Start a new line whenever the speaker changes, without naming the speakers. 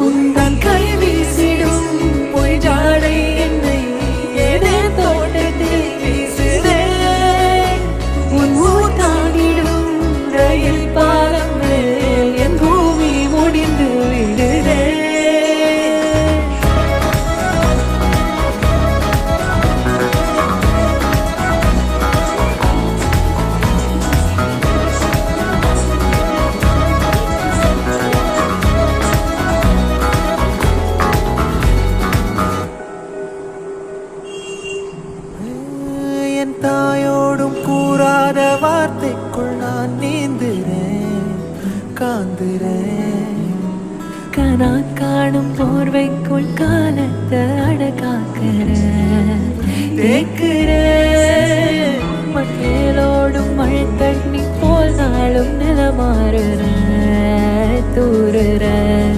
உந்தன் கை வீசிடும் பொய் ஜாடை என்னை ஏதே தோட்டத்தில் வீசுதே. உன் ஊர் தாண்டிடும் ரயில் பாலம் மேல் என் பூமி முடிந்து விடுதே. என் தாயோடும் கூறாத வார்த்தைக்குள் நான் நீந்துறேன், காந்துறேன். கனா காணும் போர்வைக்குள் காலத்தை அடக்காக்கிறேன், தேக்குறேன். மண்ணேலோடும் மழை தண்ணி போல் நாளும் நிலமாறுறேன், தூறுறேன்.